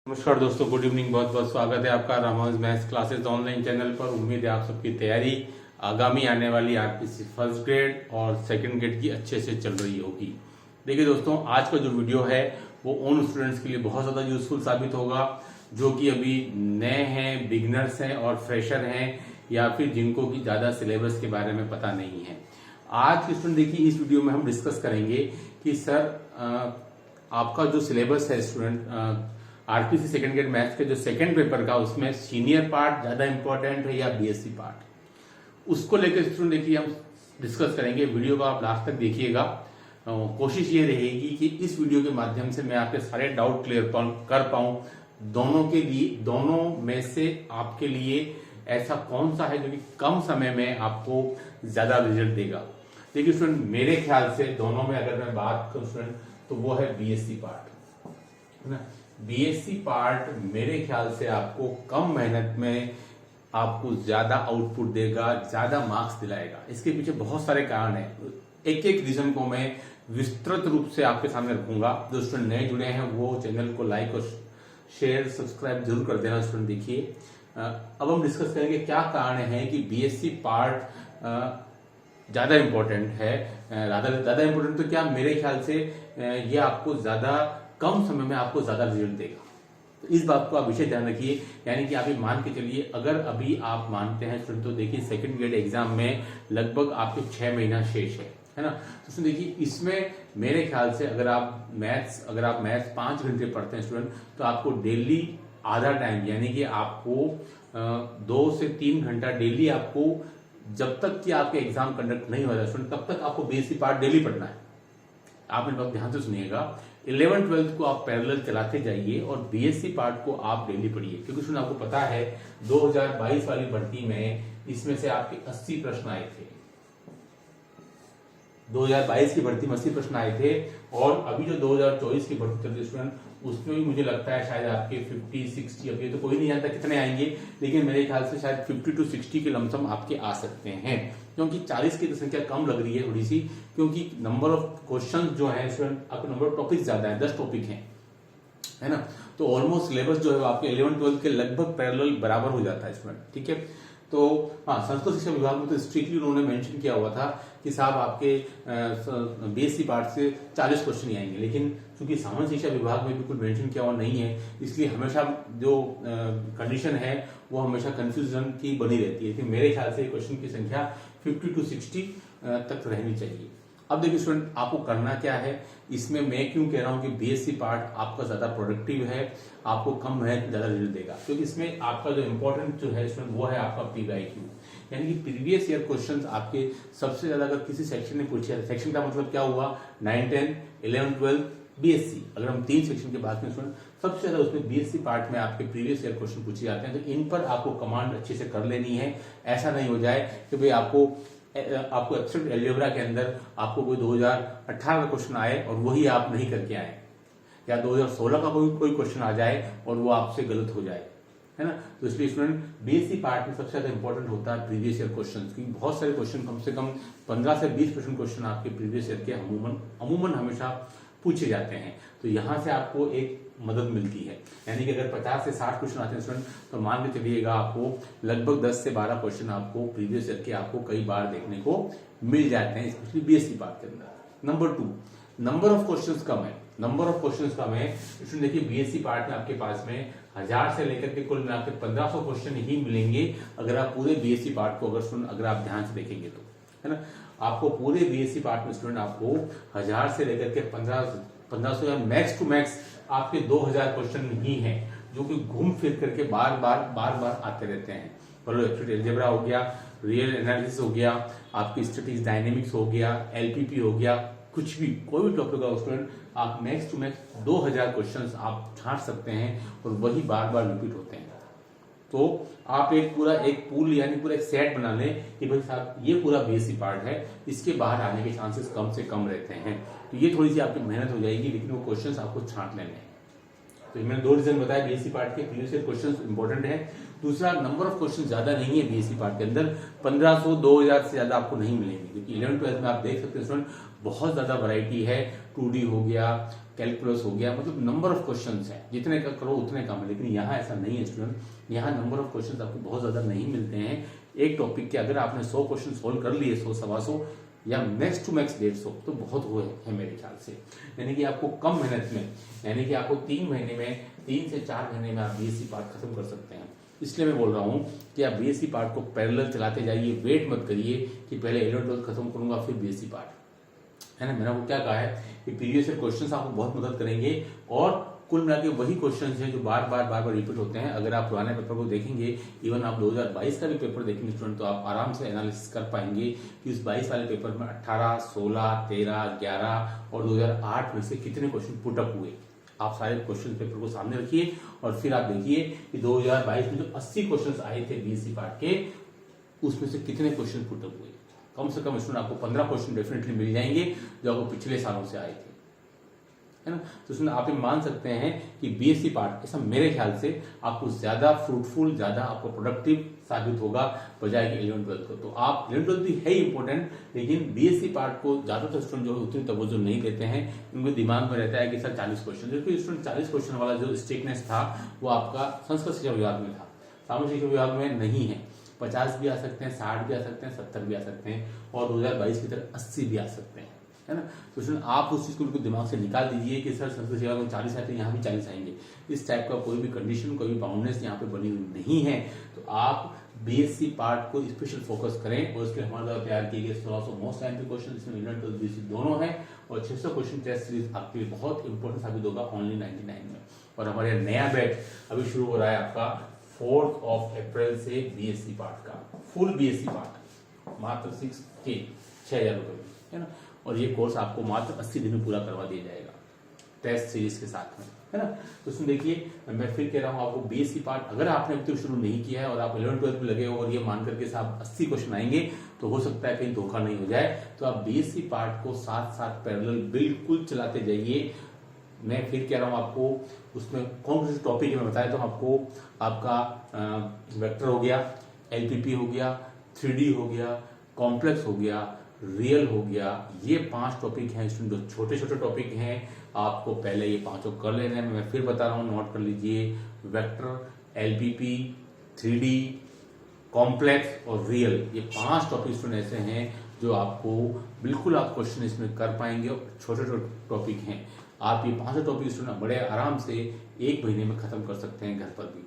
नमस्कार दोस्तों, good evening. बहुत बहुत स्वागत है आपका Ramanuj maths classes online channel पर। उम्मीद है आप सबकी तैयारी आगामी आने वाली आरपीसी फर्स्ट ग्रेड और सेकंड ग्रेड की अच्छे से चल रही होगी। देखिए दोस्तों, आज का जो वीडियो है वो उन स्टूडेंट्स के लिए बहुत ज़्यादा यूजफुल साबित होगा जो कि अभी नए हैं, बिगनर्स हैं और फ्रेशर हैं, या फिर जिनको कि ज़्यादा सिलेबस के बारे में पता नहीं है। आज के स्टूडेंट देखिए, इस वीडियो में हम डिस्कस करेंगे कि सर आपका जो सिलेबस है student RPC second grade maths के जो सेकंड पेपर का, उसमें सीनियर पार्ट ज्यादा इंपॉर्टेंट है या बीएससी पार्ट, उसको लेकर स्टूडेंट देखिए हम डिस्कस करेंगे। वीडियो को आप लास्ट तक देखिएगा। कोशिश ये रहेगी कि इस वीडियो के माध्यम से मैं आपके सारे डाउट क्लियर कर पाऊं। दोनों के लिए, दोनों में से आपके लिए ऐसा कौन सा है जो कि कम समय में आपको ज्यादा रिजल्ट देगा। देखिए स्टूडेंट, मेरे ख्याल से दोनों में अगर मैं बात करूं स्टूडेंट, तो वो है बीएससी पार्ट, है ना। बीएससी पार्ट मेरे ख्याल से आपको कम मेहनत में आपको ज्यादा आउटपुट देगा, ज्यादा मार्क्स दिलाएगा। इसके पीछे बहुत सारे कारण हैं। एक एक रीजन को मैं विस्तृत रूप से आपके सामने रखूंगा। जो स्टूडेंट नए जुड़े हैं वो चैनल को लाइक और शेयर सब्सक्राइब जरूर कर देना स्टूडेंट। देखिए, अब हम डिस्कस करेंगे क्या कारण है कि बीएससी पार्ट ज्यादा इंपॉर्टेंट है। ज्यादा इंपॉर्टेंट तो क्या, मेरे ख्याल से ये आपको ज्यादा कम समय में आपको ज्यादा रिजल्ट देगा। तो इस बात को आप विशेष ध्यान रखिए। यानी कि आप ये मान के चलिए, अगर अभी आप मानते हैं स्टूडेंट, तो देखिए सेकंड ग्रेड एग्जाम में लगभग आपके 6 महीना शेष है ना। तो देखिए, इसमें मेरे ख्याल से अगर आप मैथ्स 5 घंटे पढ़ते हैं स्टूडेंट, तो आपको डेली आधा टाइम, यानी कि आपको 2 से 3 घंटा डेली, आपको जब तक कि आपके एग्जाम कंडक्ट नहीं हो रहा स्टूडेंट, तब तक आपको बीएससी पार्ट डेली पढ़ना है। आप मेरे बात ध्यान से सुनिएगा। 11th-12th को आप पैरेलल चलाते जाइए और बीएससी पार्ट को आप डेली पढ़िए, क्योंकि सुन आपको पता है 2022 वाली भर्ती में इसमें से आपके 80 प्रश्न आए थे। 2022 की भर्ती में 80 प्रश्न आए थे, और अभी जो 2024 की भर्ती चल रही है स्टूडेंट, उसमें भी मुझे लगता है शायद आपके 50-60, अभी तो कोई नहीं जानता कितने आएंगे, लेकिन मेरे ख्याल से शायद 50 to 60 के लमसम आपके आ सकते हैं। क्योंकि 40 की तो संख्या कम लग रही है थोड़ी सी, क्योंकि नंबर ऑफ क्वेश्चन जो है स्टूडेंट, आपके नंबर ऑफ टॉपिक ज्यादा है, 10 टॉपिक है ना। तो ऑलमोस्ट सिलेबस जो है आपके 11th-12th के लगभग पैरेलल बराबर हो जाता है स्टूडेंट, ठीक है। तो हाँ, संस्कृत शिक्षा विभाग में तो स्ट्रिक्टली उन्होंने मेंशन किया हुआ था कि साहब आपके बीएससी पार्ट से 40 क्वेश्चन ही आएंगे, लेकिन क्योंकि सामान्य शिक्षा विभाग में बिल्कुल मेंशन किया हुआ नहीं है, इसलिए हमेशा जो कंडीशन है वो हमेशा कंफ्यूजन की बनी रहती है। कि मेरे ख्याल से क्वेश्चन की संख्या 50 to 60 तक रहनी चाहिए। अब देखिए स्टूडेंट, आपको करना क्या है इसमें, मैं क्यों कह रहा हूं कि बीएससी पार्ट आपका ज्यादा प्रोडक्टिव है, आपको कम मेहनत में ज्यादा रिजल्ट देगा, क्योंकि इसमें आपका जो इंपॉर्टेंट जो है स्टूडेंट, वो है आपका पीवाईक्यू, यानी कि प्रीवियस ईयर क्वेश्चंस आपके सबसे ज्यादा अगर किसी सेक्शन ने पूछे, सेक्शन का मतलब क्या हुआ, 9, 10, 11, 12 बीएससी, अगर हम 3 सेक्शन की बात करें स्टूडेंट, सबसे ज्यादा उसमें बीएससी पार्ट में आपके प्रीवियस ईयर क्वेश्चन पूछे जाते हैं। तो इन पर आपको कमांड अच्छे से कर लेनी है। ऐसा नहीं हो जाए कि भाई आपको एब्स्ट्रैक्ट अलजेब्रा के अंदर आपको कोई 2018 का क्वेश्चन आए और वही आप नहीं करके आए, या 2016 का कोई क्वेश्चन आ जाए और वो आपसे गलत हो जाए, है ना। तो इसलिए स्टूडेंट, बीएससी पार्ट में सबसे ज्यादा इंपॉर्टेंट होता है प्रीवियस ईयर क्वेश्चन, क्योंकि बहुत सारे क्वेश्चन, कम से कम 15 से 20% क्वेश्चन आपके प्रीवियस ईयर के अमूमन हमेशा पूछे जाते हैं। तो यहां से आपको एक मदद मिलती है, यानी कि अगर 50 से 60 क्वेश्चन आते हैं स्टूडेंट, तो मान के चलिएगा आपको लगभग 10 से 12 क्वेश्चन आपको प्रीवियस ईयर के आपको कई बार देखने को मिल जाते हैं, स्पेशली बीएससी पार्ट के अंदर। नंबर 2, नंबर ऑफ क्वेश्चंस कम है। स्टूडेंट देखिए, बीएससी पार्ट में आपके पास में 1000 से लेकर के कुल मिलाकर 1500 क्वेश्चन ही मिलेंगे, अगर आप पूरे बीएससी पार्ट को अगर आप ध्यान से देखेंगे तो, है ना। आपको पूरे बीएससी पार्ट में स्टूडेंट आपको 1000 से लेकर के 1500 या मैक्स टू मैक्स आपके 2000 क्वेश्चन ही हैं, जो कि घूम फिर करके बार बार आते रहते हैं। एब्स्ट्रैक्ट अलजेब्रा हो गया, रियल एनालिसिस हो गया, आपकी स्टैटिस्टिक्स डायनेमिक्स हो गया, एलपीपी हो गया, कुछ भी कोई भी टॉपिक का स्टूडेंट, आप मैक्स टू मैक्स 2000 क्वेश्चंस आप छांट सकते हैं, और वही बार रिपीट होते हैं। तो आप एक पूल यानी पूरा एक सेट बना लें कि भाई साहब ये पूरा बीएससी पार्ट है, इसके बाहर आने के चांसेस कम से कम रहते हैं। तो ये थोड़ी सी आपकी मेहनत हो जाएगी, लेकिन वो क्वेश्चंस आपको छांट लेने हैं। तो मैंने 2 रीजन बताया बीएससी पार्ट के, प्रीवियस ईयर क्वेश्चंस इंपॉर्टेंट है। दूसरा, नंबर ऑफ क्वेश्चन ज्यादा नहीं है बीएससी पार्ट के अंदर, 1500 2000 से ज्यादा आपको नहीं मिलेंगे, क्योंकि 11th-12th में आप देख सकते हैं स्टूडेंट बहुत ज्यादा वैरायटी है। 2D हो गया, कैलकुलस हो गया, मतलब नंबर ऑफ क्वेश्चंस है, जितने का करो उतने कम है। लेकिन यहाँ ऐसा नहीं है स्टूडेंट, यहाँ नंबर ऑफ क्वेश्चंस आपको बहुत ज्यादा नहीं मिलते हैं। एक टॉपिक के अगर आपने 100 क्वेश्चन सोल्व कर लिए, 100 सवा 100 या मैक्स टू मैक्स 150, तो बहुत हुए है मेरे ख्याल से। यानी कि आपको कम मेहनत में, यानी कि आपको 3 महीने में, 3 से 4 महीने में आप बीएससी पार्ट खत्म कर सकते हैं। इसलिए मैं बोल रहा हूँ कि आप बीएससी पार्ट को पैरेलल चलाते जाइए, वेट मत करिए कि पहले 11 12 खत्म करूंगा फिर बीएससी पार्ट, है ना। मैंने आपको क्या कहा है कि प्रीवियस ईयर क्वेश्चंस आपको बहुत मदद करेंगे, और कुल मिला के वही क्वेश्चंस हैं जो बार बार रिपीट होते हैं। अगर आप पुराने पेपर को देखेंगे, इवन आप 2022 का भी पेपर देखेंगे स्टूडेंट, तो आप आराम से एनालिसिस कर पाएंगे कि उस 22 वाले पेपर में 18, 16, 13, 11 और 2008 में से कितने क्वेश्चन पुटअप हुए। आप सारे क्वेश्चन पेपर को सामने रखिए और फिर आप देखिए कि 2022 में जो 80 क्वेश्चन आए थे बीएससी पार्ट के, उसमें से कितने क्वेश्चन पुटअप हुए। कम से कम स्टूडेंट आपको 15 क्वेश्चन डेफिनेटली मिल जाएंगे जो आपको पिछले सालों से आए थे, है ना। तो इसमें आप ये मान सकते हैं कि बीएससी पार्ट ऐसा मेरे ख्याल से आपको ज्यादा फ्रूटफुल, ज्यादा आपको प्रोडक्टिव साबित होगा बजाय कि 11 12 को। तो आप 11 12 भी है इंपॉर्टेंट, लेकिन बीएससी पार्ट को ज्यादातर स्टूडेंट जो उतनी तवज्जो नहीं देते हैं। उनके दिमाग में रहता है कि सर 40 क्वेश्चन, जबकि स्टूडेंट 40 क्वेश्चन वाला जो स्ट्रिक्टनेस था वो आपका संस्कृत शिक्षा विभाग में था, सामाजिक शिक्षा विभाग में नहीं है। 50 भी आ सकते हैं, 60 भी आ सकते हैं, 70 भी आ सकते हैं, और 2022 की तरह 80 भी आ सकते हैं, है ना। तो स्टूडेंट आप उस चीज को बिल्कुल दिमाग से निकाल दीजिए कि सर संस्कृत शिक्षा में 40 आते हैं, यहाँ भी 40 आएंगे। इस टाइप का कोई भी कंडीशन, कोई भी बाउंडनेस यहाँ पे बनी हुई नहीं है। तो आप बीएससी पार्ट को स्पेशल फोकस करें, और उसके हमारे द्वारा तैयार किए गए 1600 मोस्ट एमपी क्वेश्चन, इसमें 11 12 बीएससी दोनों है, और 600 क्वेश्चन टेस्ट सीरीज आपके लिए बहुत इंपॉर्टेंट साबित होगा ओनली 99 में। और हमारे नया बैच अभी शुरू हो रहा है आपका 4 अप्रैल से बीएससी पार्ट का, फुल बीएससी पार्ट, मात्र 6,000 रुपए, है ना। और ये कोर्स आपको मात्र 80 दिन में पूरा करवा दिया जाएगा टेस्ट सीरीज के साथ में, है ना। तो उसमें देखिए, मैं फिर कह रहा हूँ आपको बीएससी पार्ट अगर आपने अभी तक शुरू नहीं किया है और आप 11 12 में लगे हो और ये मान करके साहब 80 क्वेश्चन आएंगे, तो हो सकता है कहीं धोखा नहीं हो जाए। तो आप बीएससी पार्ट को साथ साथ पैरेलल बिल्कुल चलाते जाइए। मैं फिर कह रहा हूँ आपको, उसमें कौन से टॉपिक है मैं बताया तो आपको, आपका वेक्टर हो गया, एलपीपी हो गया, 3D हो गया, कॉम्प्लेक्स हो गया, रियल हो गया। ये 5 टॉपिक हैं स्टूडेंट, जो छोटे छोटे टॉपिक हैं, आपको पहले ये 5 कर लेने हैं। मैं फिर बता रहा हूँ, नोट कर लीजिए। वेक्टर, एलपीपी, 3D, कॉम्प्लेक्स और रियल, ये 5 टॉपिक स्टूडेंट ऐसे हैं जो आपको बिल्कुल आप क्वेश्चन इसमें कर पाएंगे, और छोटे छोटे टॉपिक हैं। आप ये 5 टॉपिक स्टूडेंट बड़े आराम से 1 महीने में खत्म कर सकते हैं घर पर भी,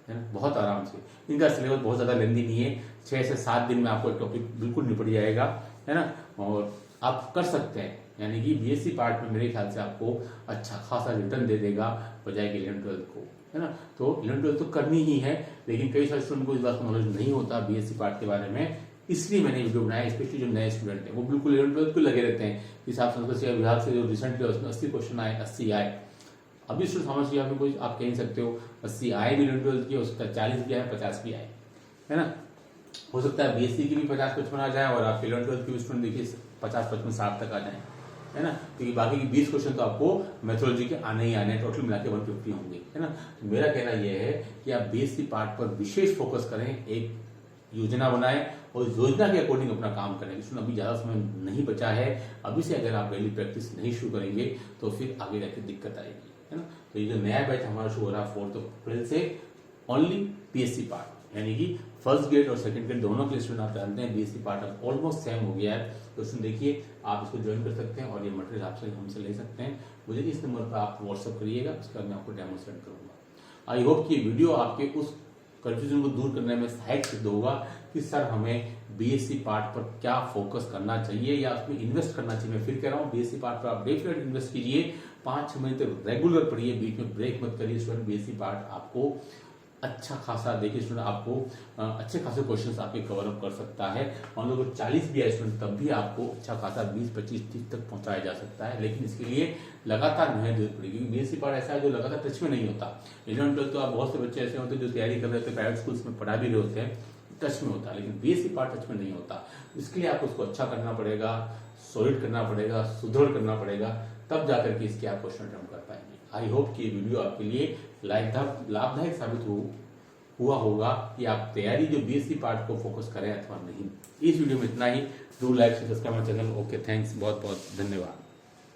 है ना, बहुत आराम से। इनका सिलेबस बहुत ज्यादा लेंदी नहीं है, 6 से 7 दिन में आपको एक टॉपिक बिल्कुल निपट जाएगा, है ना, और आप कर सकते हैं। यानी कि बीएससी पार्ट में मेरे ख्याल से आपको अच्छा खासा रिटर्न दे देगा बजाय कि 11 12 को, है ना। तो 11 12 तो करनी ही है, लेकिन कई सारे स्टूडेंट को इस बात का नॉलेज नहीं होता बीएससी पार्ट के बारे में, इसलिए मैंने वीडियो बनाया। स्पेशली जो नए स्टूडेंट हैं वो बिल्कुल 11 12 को लगे रहते हैं। इस आप संस्कृत शिक्षा विभाग से जो रिसेंटली उसमें 80 क्वेश्चन आए, 80 आए। अभी स्टूडेंट समझ गया, आपने कोई आप कह नहीं सकते हो 80 आए भी 11 12 की, हो सकता है 40 भी आए, 50 भी आए, है ना। हो सकता है बीएससी की भी 50-55 आ जाए, और आप 11 12 की भी स्टूडेंट देखिए 50-55-60 तक आ जाए, है ना। क्योंकि बाकी की 20 क्वेश्चन तो आपको मेथोलॉजी के आने ही आने, टोटल मिला के 150 होंगे, है ना। तो मेरा कहना यह है कि आप बीएससी पार्ट पर विशेष फोकस करें, एक योजना बनाएं और योजना के अकॉर्डिंग अपना काम करें। इसमें अभी ज्यादा समय नहीं बचा है, अभी से अगर आप डेली प्रैक्टिस नहीं शुरू करेंगे तो फिर आगे जाके दिक्कत आएगी, है ना। तो ये जो नया बैच हमारा शुरू हो रहा है 4 अप्रैल से, ओनली बीएससी पार्ट, यानी कि फर्स्ट ग्रेड और सेकंड ग्रेड दोनों के स्टूडेंट आप जानते हैं बीएससी पार्ट अब ऑलमोस्ट सेम हो गया है। तो उसमें देखिए आप इसको ज्वाइन कर सकते हैं, और ये मटेरियल आपसे हमसे ले सकते हैं। मुझे इस नंबर पर आप व्हाट्सअप करिएगा, उसके बाद मैं आपको डेमो सेंड करूंगा। आई होप कि वीडियो आपके उस कंफ्यूजन को दूर करने में सहायक सिद्ध होगा कि सर हमें बीएससी पार्ट पर क्या फोकस करना चाहिए या उसमें इन्वेस्ट करना चाहिए। मैं फिर कह रहा हूँ बीएससी पार्ट पर आप डेफिनेट इन्वेस्ट कीजिए, 5-6 महीने तक रेगुलर पढ़िए, बीच में ब्रेक मत करिए स्टूडेंट। बीएससी पार्ट आपको अच्छा खासा देखिए स्टूडेंट, आपको अच्छे खासे क्वेश्चंस आपके कवर अप कर सकता है। मान लो 40 भी आए स्टूडेंट, तब भी आपको अच्छा खासा 20, 25, 30 तक पहुंचाया जा सकता है। लेकिन इसके लिए लगातार मेहनत जरूरत पड़ेगी, क्योंकि बीएससी पार्ट ऐसा है जो लगातार टच में नहीं होता। 11 12 तो आप बहुत से बच्चे ऐसे होते हैं जो तैयारी कर रहे होते हैं, प्राइवेट स्कूल्स में पढ़ा भी रहे होते हैं, टच में होता है, लेकिन बीएससी पार्ट टच में नहीं होता। इसके लिए आपको उसको अच्छा करना पड़ेगा, सॉलिड करना पड़ेगा, सुदृढ़ करना पड़ेगा, तब जाकर के इसके आप क्वेश्चन अटेम्प्ट कर पाएंगे। आई होप कि ये वीडियो आपके लिए लाभदायक साबित हुआ होगा कि आप तैयारी जो बीएससी पार्ट को फोकस करें अथवा नहीं। इस वीडियो में इतना ही। Do like, subscribe my channel. Okay, thanks, बहुत बहुत धन्यवाद।